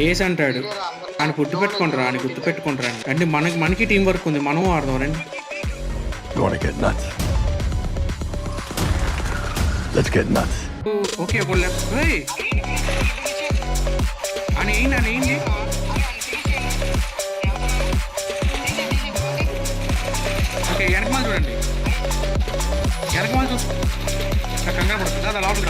ఏస్ అంటాడు అని గుర్తు పెట్టుకుంటారా అని గుర్తు పెట్టుకుంటారా అంటే మనకి టీం వర్క్ ఉంది, మనం ఆడదాం రండి. ఓకే అని ఏంటి ఓకే వెనకమాల చూడండి, వెనకమాల చూసుకో కంగారు పడుతుంది. అలా లోపల